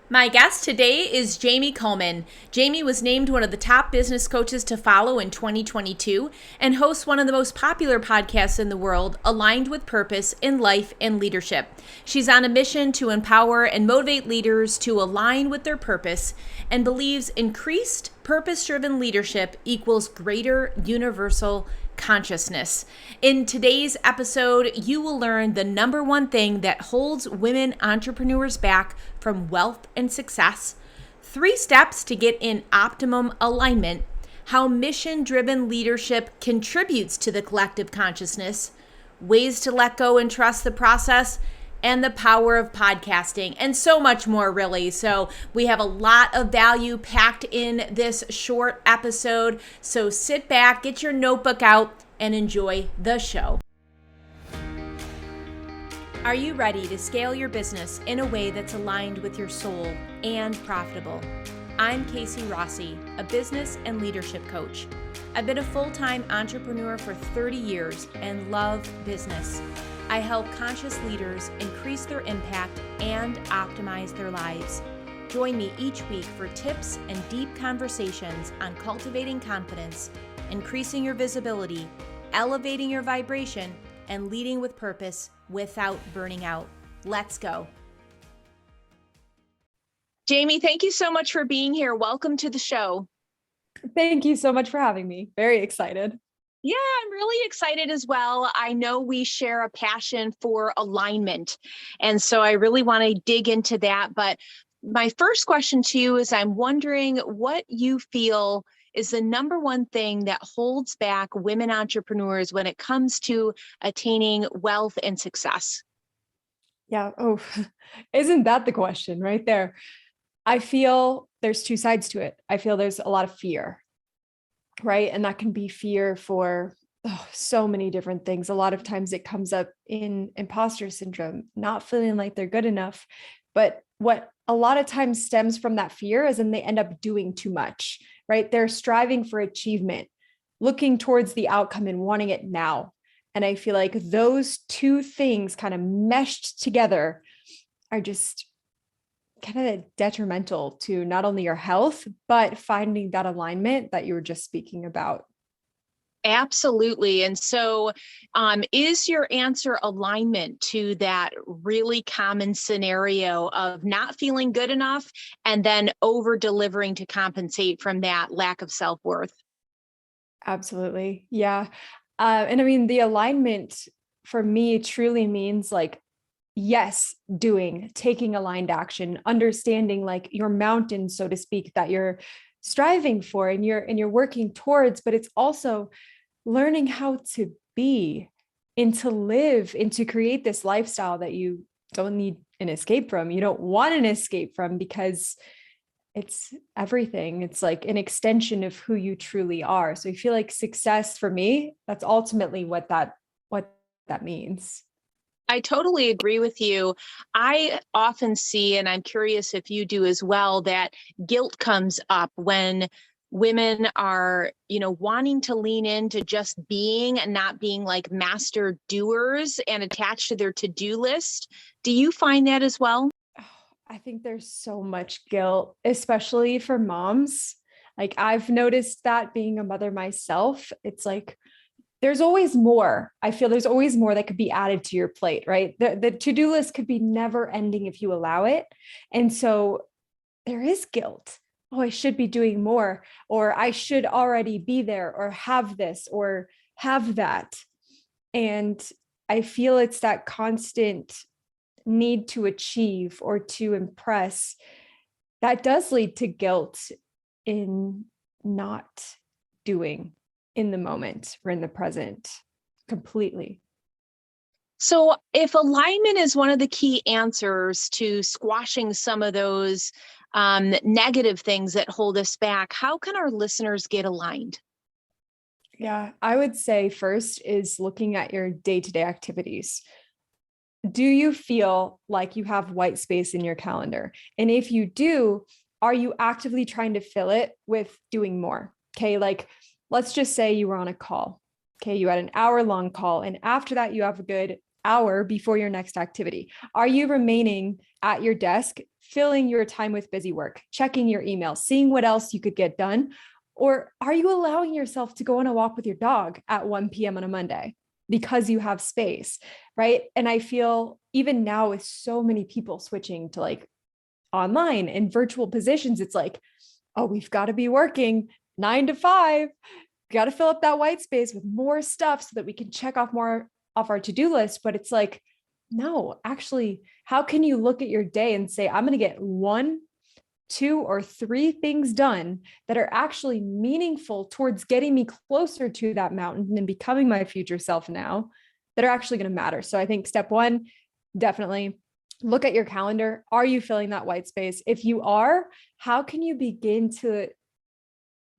My guest today is Jamie Kullman. Jamie was named one of the top business coaches to follow in 2022 and hosts one of the most popular podcasts in the world, Aligned with Purpose in Life and Leadership. She's on a mission to empower and motivate leaders to align with their purpose and believes increased purpose-driven leadership equals greater universal consciousness. In today's episode, you will learn the number one thing that holds women entrepreneurs back from wealth and success, 3 steps to get in optimum alignment, how mission-driven leadership contributes to the collective consciousness, ways to let go and trust the process, and the power of podcasting, and so much more, really. So we have a lot of value packed in this short episode. So sit back, get your notebook out, and enjoy the show. Are you ready to scale your business in a way that's aligned with your soul and profitable? I'm Casey Rossi, a business and leadership coach. I've been a full-time entrepreneur for 30 years and love business. I help conscious leaders increase their impact and optimize their lives. Join me each week for tips and deep conversations on cultivating confidence, increasing your visibility, elevating your vibration, and leading with purpose without burning out. Let's go. Jamie, thank you so much for being here. Welcome to the show. Thank you so much for having me. Very excited. Yeah, I'm really excited as well. I know we share a passion for alignment. And so I really want to dig into that. But my first question to you is I'm wondering what you feel is the number one thing that holds back women entrepreneurs when it comes to attaining wealth and success? Yeah. Oh, isn't that the question right there? I feel there's 2 sides to it. I feel there's a lot of fear, right? And that can be fear for so many different things. A lot of times it comes up in imposter syndrome, not feeling like they're good enough. But what a lot of times stems from that fear is then they end up doing too much, right? They're striving for achievement, looking towards the outcome and wanting it now. And I feel like those 2 things kind of meshed together are just kind of detrimental to not only your health, but finding that alignment that you were just speaking about. Absolutely. And so is your answer alignment to that really common scenario of not feeling good enough and then over delivering to compensate from that lack of self-worth? Absolutely. Yeah. And I mean, the alignment for me truly means like, yes, taking aligned action, understanding like your mountain, so to speak, that you're striving for and you're working towards, but it's also learning how to be and to live and to create this lifestyle that you don't need an escape from. You don't want an escape from because it's everything. It's like an extension of who you truly are. So I feel like success for me, that's ultimately what that means. I totally agree with you. I often see, and I'm curious if you do as well, that guilt comes up when women are, wanting to lean into just being and not being like master doers and attached to their to-do list. Do you find that as well? Oh, I think there's so much guilt, especially for moms. Like I've noticed that being a mother myself, it's like there's always more. I feel there's always more that could be added to your plate, right? The to-do list could be never ending if you allow it. And so there is guilt. Oh, I should be doing more, or I should already be there, or have this, or have that. And I feel it's that constant need to achieve or to impress that does lead to guilt in not doing in the moment or in the present completely. So if alignment is one of the key answers to squashing some of those negative things that hold us back, how can our listeners get aligned? Yeah, I would say first is looking at your day-to-day activities. Do you feel like you have white space in your calendar? And if you do, are you actively trying to fill it with doing more? Okay, like let's just say you were on a call. Okay, you had an hour-long call, and after that, you have a good hour before your next activity. Are you remaining at your desk, filling your time with busy work, checking your email, seeing what else you could get done? Or are you allowing yourself to go on a walk with your dog at 1 p.m. on a Monday because you have space, right? And I feel even now with so many people switching to like online and virtual positions, it's like, oh, we've got to be working 9 to 5. We got to fill up that white space with more stuff so that we can check off more off our to-do list. But it's like, no, actually, how can you look at your day and say, I'm going to get 1, 2, or 3 things done that are actually meaningful towards getting me closer to that mountain and becoming my future self now, that are actually going to matter. So I think step 1, definitely look at your calendar. Are you filling that white space? If you are, how can you begin to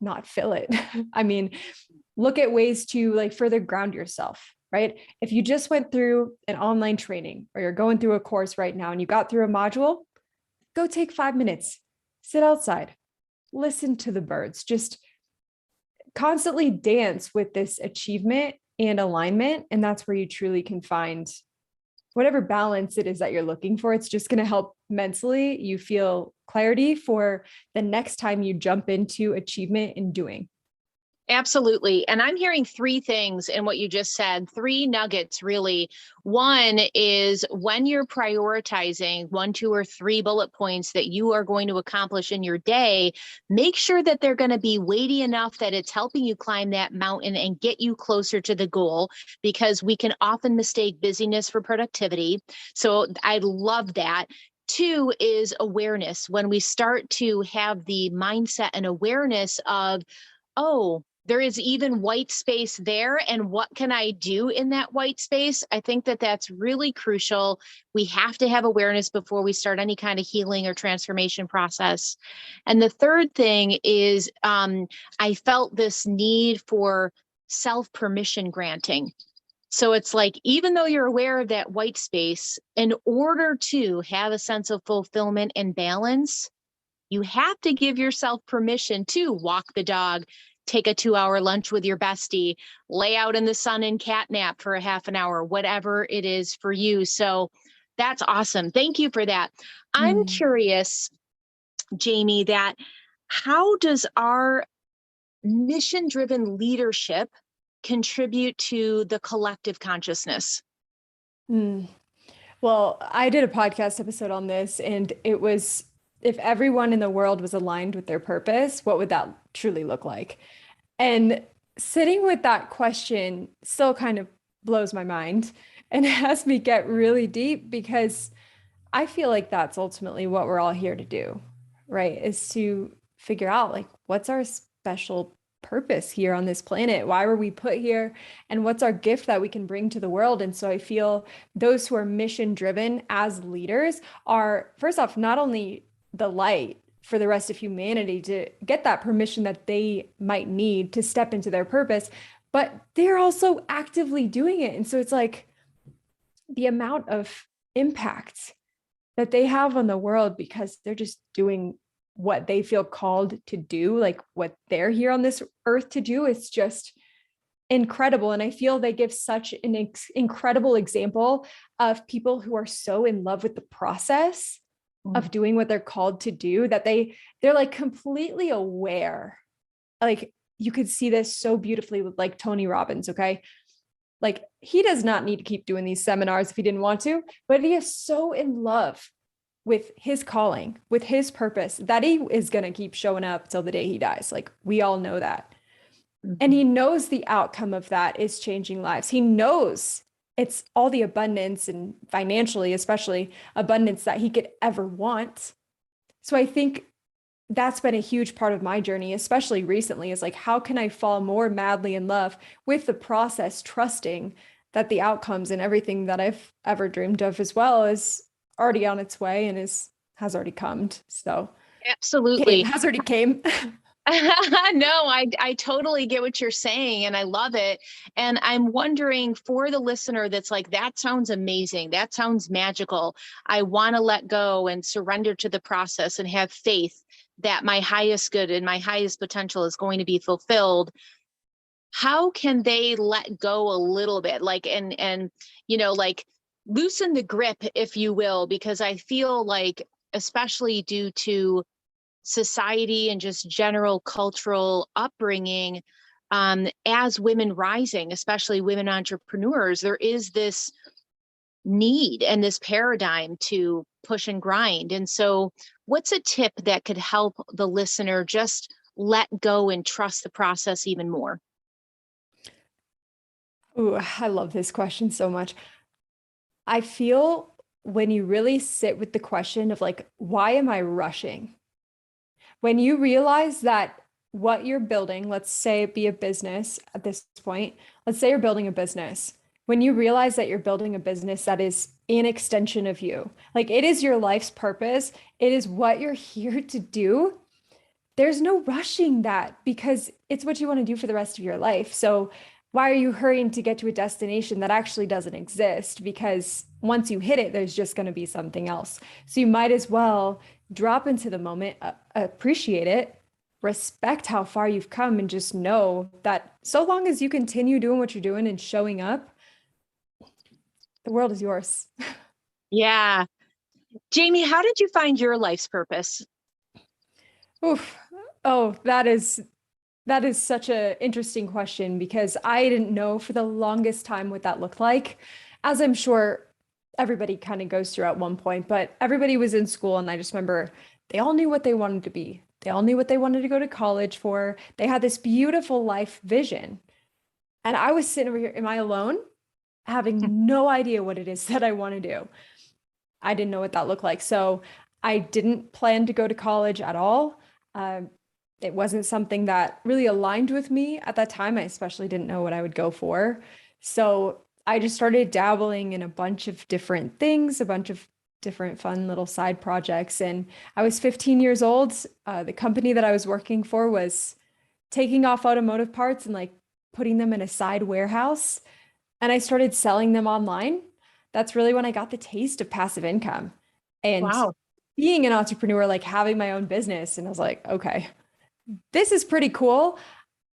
not fill it? I mean, look at ways to like further ground yourself, right? If you just went through an online training or you're going through a course right now and you got through a module, go take 5 minutes, sit outside, listen to the birds, just constantly dance with this achievement and alignment. And that's where you truly can find whatever balance it is that you're looking for. It's just going to help mentally you feel clarity for the next time you jump into achievement and doing. Absolutely. And I'm hearing 3 things in what you just said, 3 nuggets, really. One is when you're prioritizing 1, 2, or 3 bullet points that you are going to accomplish in your day, make sure that they're going to be weighty enough that it's helping you climb that mountain and get you closer to the goal, because we can often mistake busyness for productivity. So I love that. 2 is awareness. When we start to have the mindset and awareness of, oh, there is even white space there, and what can I do in that white space? I think that that's really crucial. We have to have awareness before we start any kind of healing or transformation process. And the third thing is I felt this need for self-permission granting. So it's like, even though you're aware of that white space, in order to have a sense of fulfillment and balance, you have to give yourself permission to walk the dog, take a 2-hour lunch with your bestie, lay out in the sun and cat nap for a half an hour, whatever it is for you. So that's awesome. Thank you for that. I'm curious, Jamie, that how does our mission-driven leadership contribute to the collective consciousness? Well, I did a podcast episode on this, and it was, if everyone in the world was aligned with their purpose, what would that truly look like? And sitting with that question still kind of blows my mind and has me get really deep, because I feel like that's ultimately what we're all here to do, right? Is to figure out like, what's our special purpose here on this planet? Why were we put here? And what's our gift that we can bring to the world? And so I feel those who are mission driven as leaders are, first off, not only the light for the rest of humanity to get that permission that they might need to step into their purpose, but they're also actively doing it. And so it's like the amount of impact that they have on the world because they're just doing what they feel called to do, like what they're here on this earth to do, is just incredible. And I feel they give such an incredible example of people who are so in love with the process of doing what they're called to do, that they're like completely aware. Like you could see this so beautifully with like Tony Robbins. Okay. Like he does not need to keep doing these seminars if he didn't want to, but he is so in love with his calling, with his purpose, that he is going to keep showing up till the day he dies. Like we all know that. And he knows the outcome of that is changing lives. He knows it's all the abundance, and financially, especially abundance, that he could ever want. So I think that's been a huge part of my journey, especially recently, is like, how can I fall more madly in love with the process, trusting that the outcomes and everything that I've ever dreamed of as well is already on its way and has already come. So absolutely has already came. No, I totally get what you're saying, and I love it. And I'm wondering, for the listener that's like, that sounds amazing, that sounds magical, I want to let go and surrender to the process and have faith that my highest good and my highest potential is going to be fulfilled. How can they let go a little bit? Like, and like, loosen the grip, if you will, because I feel like, especially due to society and just general cultural upbringing, as women rising, especially women entrepreneurs, there is this need and this paradigm to push and grind. And so, what's a tip that could help the listener just let go and trust the process even more? Ooh, I love this question so much. I feel when you really sit with the question of like, why am I rushing? When you realize that what you're building, let's say it be a business at this point, let's say you're building a business. When you realize that you're building a business that is an extension of you, like it is your life's purpose, it is what you're here to do. There's no rushing that because it's what you want to do for the rest of your life. So why are you hurrying to get to a destination that actually doesn't exist? Because once you hit it, there's just going to be something else. So you might as well drop into the moment, appreciate it, respect how far you've come, and just know that so long as you continue doing what you're doing and showing up, the world is yours. Yeah. Jamie, how did you find your life's purpose? Oof. Oh, that is such an interesting question because I didn't know for the longest time what that looked like, as I'm sure everybody kind of goes through at one point, but everybody was in school and I just remember they all knew what they wanted to be. They all knew what they wanted to go to college for. They had this beautiful life vision. And I was sitting over here, am I alone? Having no idea what it is that I want to do. I didn't know what that looked like. So I didn't plan to go to college at all. It wasn't something that really aligned with me at that time. I especially didn't know what I would go for. So I just started dabbling in a bunch of different things, a bunch of different fun little side projects. And I was 15 years old. The company that I was working for was taking off automotive parts and like putting them in a side warehouse. And I started selling them online. That's really when I got the taste of passive income and Wow. being an entrepreneur, like having my own business. And I was like, okay, this is pretty cool.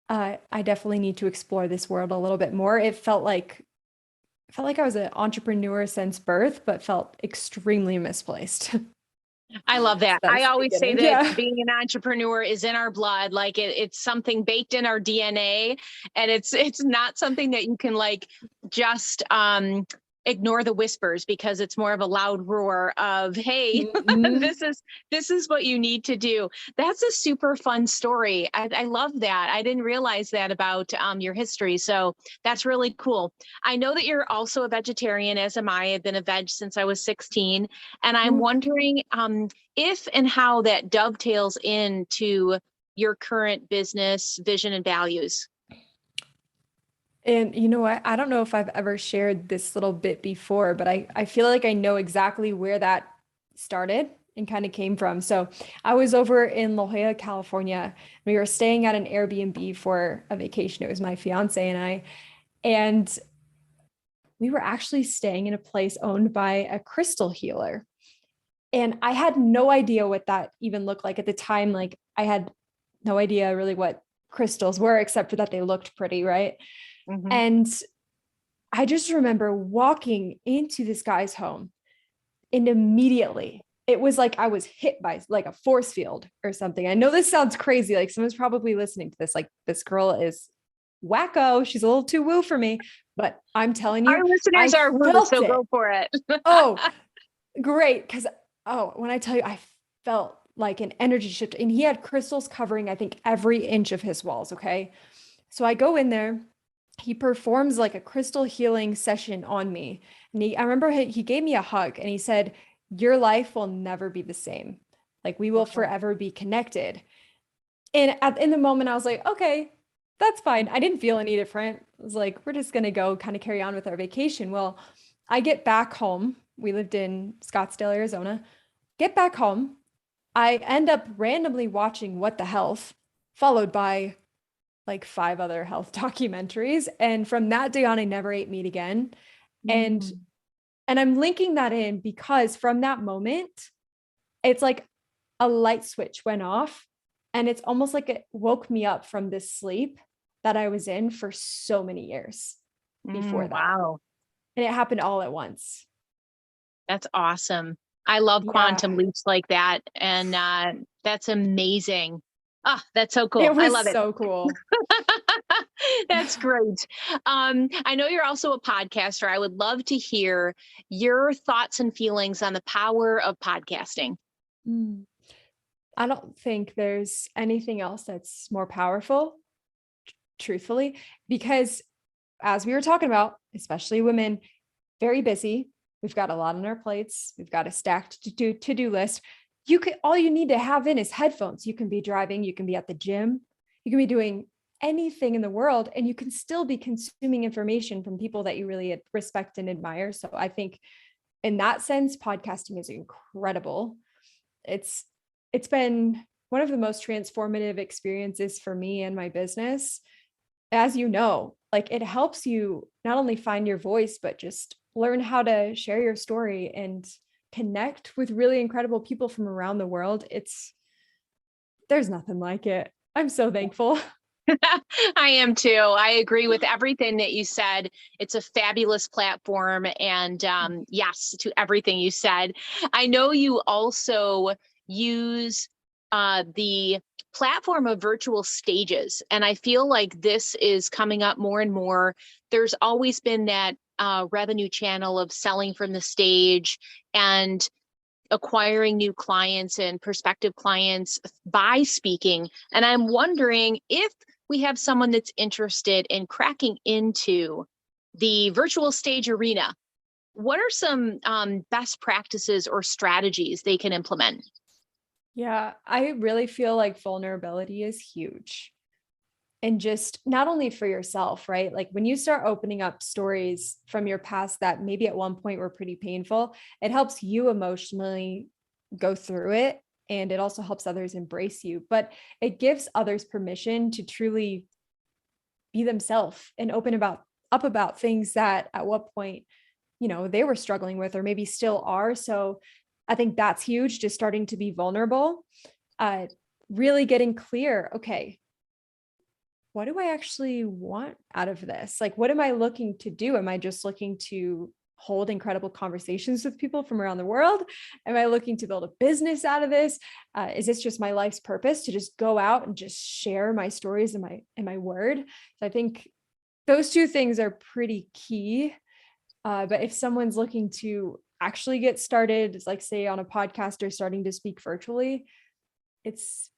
I definitely need to explore this world a little bit more. It felt like I was an entrepreneur since birth, but felt extremely misplaced. I love So that. that I was the always say beginning. that Yeah. being an entrepreneur is in our blood. Like it's something baked in our DNA, and it's not something that you can like just ignore the whispers, because it's more of a loud roar of, hey, Mhm. this is what you need to do. That's a super fun story. I love that. I didn't realize that about your history. So that's really cool. I know that you're also a vegetarian, as am I. I've been a veg since I was 16. And I'm Ooh. wondering if and how that dovetails into your current business vision and values. And you know what? I don't know if I've ever shared this little bit before, but I feel like I know exactly where that started and kind of came from. So I was over in La Jolla, California. We were staying at an Airbnb for a vacation. It was my fiance and I, and we were actually staying in a place owned by a crystal healer. And I had no idea what that even looked like at the time. Like I had no idea really what crystals were, except for that they looked pretty, right? Mhm. And I just remember walking into this guy's home and immediately it was like I was hit by like a force field or something. I know this sounds crazy. Like someone's probably listening to this. Like this girl is wacko. She's a little too woo for me, but I'm telling you, Our listeners I are woo, felt so it. go for it. Oh, great. Cause when I tell you, I felt like an energy shift and he had crystals covering, I think, every inch of his walls. Okay. So I go in there, he performs like a crystal healing session on me. And I remember he gave me a hug and he said, your life will never be the same. Like we will Wow. forever be connected. And in the moment, I was like, okay, that's fine. I didn't feel any different. I was like, we're just going to go kind of carry on with our vacation. Well, I get back home. We lived in Scottsdale, Arizona. Get back home. I end up randomly watching What the Health, followed by like five other health documentaries. And from that day on, I never ate meat again. And Mm. I'm linking that in because from that moment, it's like a light switch went off. And it's almost like it woke me up from this sleep that I was in for so many years before that. Wow. And it happened all at once. That's awesome. I love quantum leaps like that. And that's amazing. Oh, that's so cool. It I was love it. so cool. That's great. I know you're also a podcaster. I would love to hear your thoughts and feelings on the power of podcasting. Mm. I don't think there's anything else that's more powerful, truthfully, because as we were talking about, especially women, very busy. We've got a lot on our plates. We've got a stacked to-do list. All you need to have in is headphones. You can be driving, you can be at the gym, you can be doing anything in the world, and you can still be consuming information from people that you really respect and admire. So I think in that sense, podcasting is incredible. It's been one of the most transformative experiences for me and my business. As you know, like it helps you not only find your voice, but just learn how to share your story and connect with really incredible people from around the world. There's nothing like it. I'm so thankful. I am too. I agree with everything that you said. It's a fabulous platform. And yes, to everything you said. I know you also use the platform of virtual stages. And I feel like this is coming up more and more. There's always been that revenue channel of selling from the stage and acquiring new clients and prospective clients by speaking. And I'm wondering if we have someone that's interested in cracking into the virtual stage arena, what are some best practices or strategies they can implement? Yeah, I really feel like vulnerability is huge. And just not only for yourself, right? Like when you start opening up stories from your past that maybe at one point were pretty painful, it helps you emotionally go through it. And it also helps others embrace you, but it gives others permission to truly be themselves and up about things that at what point, they were struggling with or maybe still are. So I think that's huge, just starting to be vulnerable, really getting clear. Okay, what do I actually want out of this? Like, what am I looking to do? Am I just looking to hold incredible conversations with people from around the world? Am I looking to build a business out of this? Is this just my life's purpose to just go out and just share my stories and my word? So I think those two things are pretty key. But if someone's looking to actually get started, like say on a podcast or starting to speak virtually, it's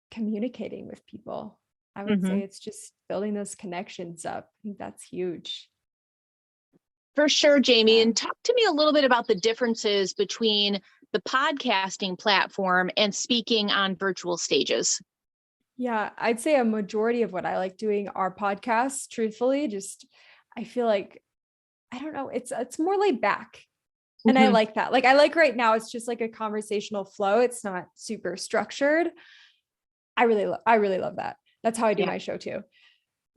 communicating with people. I would say it's just building those connections up. I think that's huge. For sure, Jamie. And talk to me a little bit about the differences between the podcasting platform and speaking on virtual stages. Yeah, I'd say a majority of what I like doing are podcasts, truthfully. Just I feel like, I don't know, it's more laid back. And I like that. Like I like right now, it's just like a conversational flow. It's not super structured. I really love that. That's how I do my show too.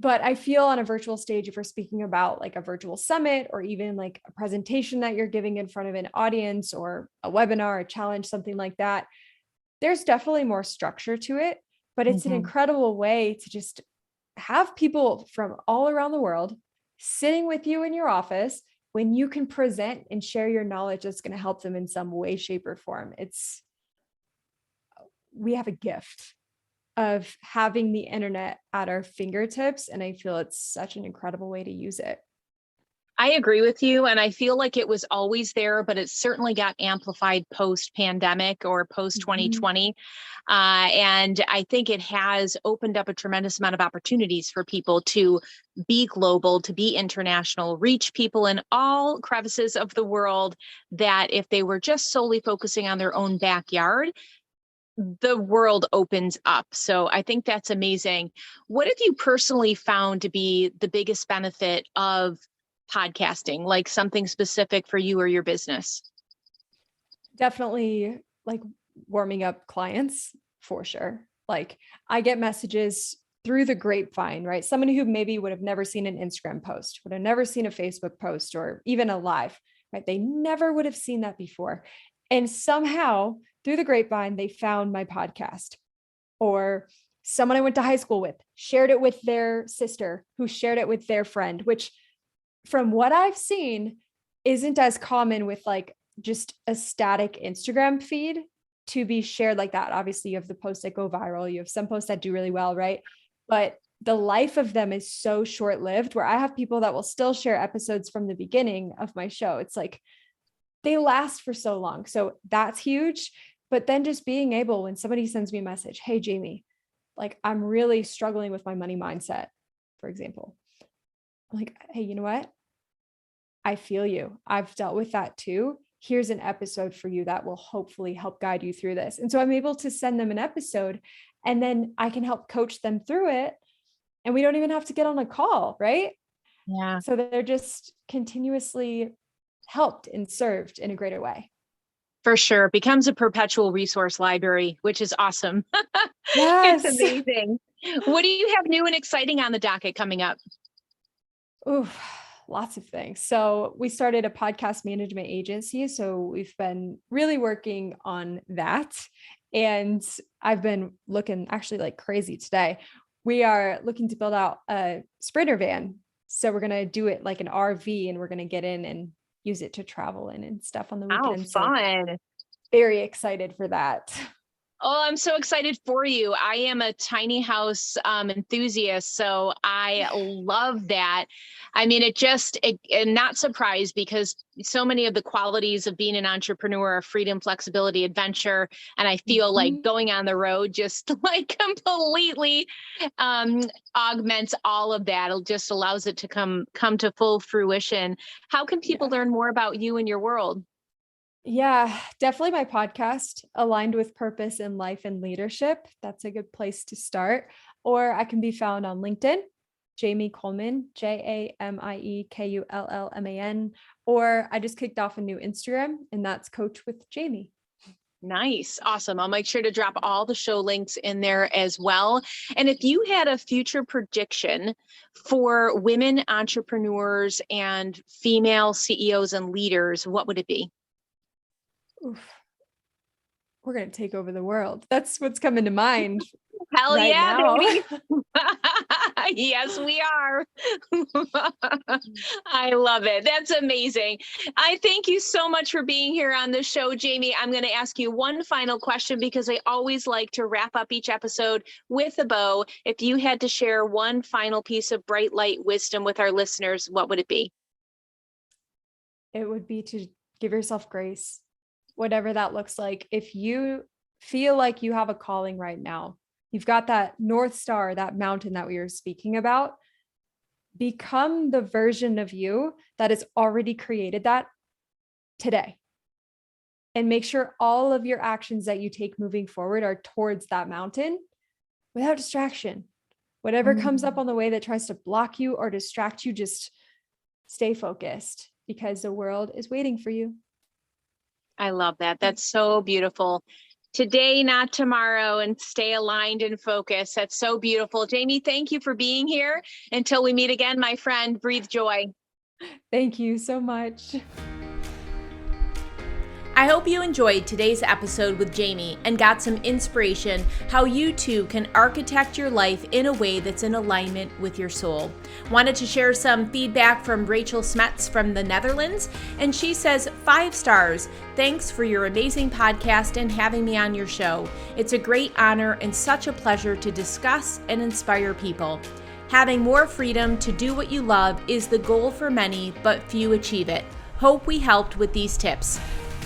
But I feel on a virtual stage, if we're speaking about like a virtual summit or even like a presentation that you're giving in front of an audience or a webinar, a challenge, something like that, there's definitely more structure to it, but it's an incredible way to just have people from all around the world sitting with you in your office when you can present and share your knowledge that's going to help them in some way, shape, or form. We have a gift of having the internet at our fingertips. And I feel it's such an incredible way to use it. I agree with you. And I feel like it was always there, but it certainly got amplified post-pandemic or post-2020. And I think it has opened up a tremendous amount of opportunities for people to be global, to be international, reach people in all crevices of the world that if they were just solely focusing on their own backyard, the world opens up. So I think that's amazing. What have you personally found to be the biggest benefit of podcasting, like something specific for you or your business? Definitely like warming up clients for sure. Like I get messages through the grapevine, right? Someone who maybe would have never seen an Instagram post, would have never seen a Facebook post or even a live, right? They never would have seen that before. And somehow through the grapevine, they found my podcast, or someone I went to high school with shared it with their sister who shared it with their friend, which from what I've seen isn't as common with like just a static Instagram feed to be shared like that. Obviously, you have the posts that go viral, you have some posts that do really well, right? But the life of them is so short-lived, where I have people that will still share episodes from the beginning of my show. It's like they last for so long. So that's huge. But then just being able, when somebody sends me a message, hey, Jamie, like I'm really struggling with my money mindset, for example. I'm like, hey, you know what? I feel you. I've dealt with that too. Here's an episode for you that will hopefully help guide you through this. And so I'm able to send them an episode, and then I can help coach them through it. And we don't even have to get on a call, right? Yeah. So they're just continuously helped and served in a greater way. For sure. Becomes a perpetual resource library, which is awesome. Yes. It's amazing. What do you have new and exciting on the docket coming up? Ooh, lots of things. So we started a podcast management agency. So we've been really working on that. And I've been looking actually like crazy today. We are looking to build out a Sprinter van. So we're going to do it like an RV, and we're going to get in and use it to travel in and stuff on the weekend. Oh, fun. So very excited for that. Oh, I'm so excited for you. I am a tiny house enthusiast, so I love that. I mean, I'm not surprised, because so many of the qualities of being an entrepreneur are freedom, flexibility, adventure. And I feel like going on the road just like completely augments all of that. It just allows it to come to full fruition. How can people learn more about you and your world? Yeah, definitely my podcast, Aligned with Purpose in Life and Leadership. That's a good place to start. Or I can be found on LinkedIn, Jamie Kullman, JamiekuLlman. Or I just kicked off a new Instagram, and that's Coach with Jamie. Nice. Awesome. I'll make sure to drop all the show links in there as well. And if you had a future prediction for women entrepreneurs and female CEOs and leaders, what would it be? Oof. We're going to take over the world. That's what's coming to mind. Hell right yeah, now. baby. Yes, we are. I love it. That's amazing. I thank you so much for being here on the show, Jamie. I'm going to ask you one final question, because I always like to wrap up each episode with a bow. If you had to share one final piece of bright light wisdom with our listeners, what would it be? It would be to give yourself grace, whatever that looks like. If you feel like you have a calling right now, you've got that North Star, that mountain that we were speaking about, become the version of you that has already created that today. And make sure all of your actions that you take moving forward are towards that mountain without distraction. Whatever comes up on the way that tries to block you or distract you, just stay focused, because the world is waiting for you. I love that. That's so beautiful. Today, not tomorrow, and stay aligned and focused. That's so beautiful. Jamie, thank you for being here. Until we meet again, my friend, breathe joy. Thank you so much. I hope you enjoyed today's episode with Jamie and got some inspiration how you too can architect your life in a way that's in alignment with your soul. Wanted to share some feedback from Rachel Smets from the Netherlands, and she says, 5 stars. Thanks for your amazing podcast and having me on your show. It's a great honor and such a pleasure to discuss and inspire people. Having more freedom to do what you love is the goal for many, but few achieve it. Hope we helped with these tips.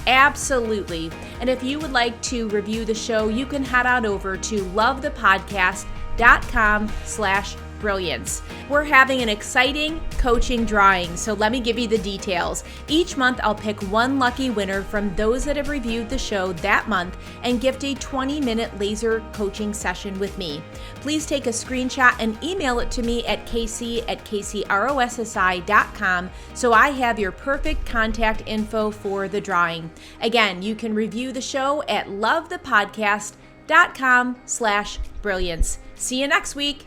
Absolutely. And if you would like to review the show, you can head on over to lovethepodcast.com/brilliance. We're having an exciting coaching drawing, so let me give you the details. Each month, I'll pick one lucky winner from those that have reviewed the show that month and gift a 20-minute laser coaching session with me. Please take a screenshot and email it to me at casey@caseyROSSI.com so I have your perfect contact info for the drawing. Again, you can review the show at lovethepodcast.com/brilliance. See you next week.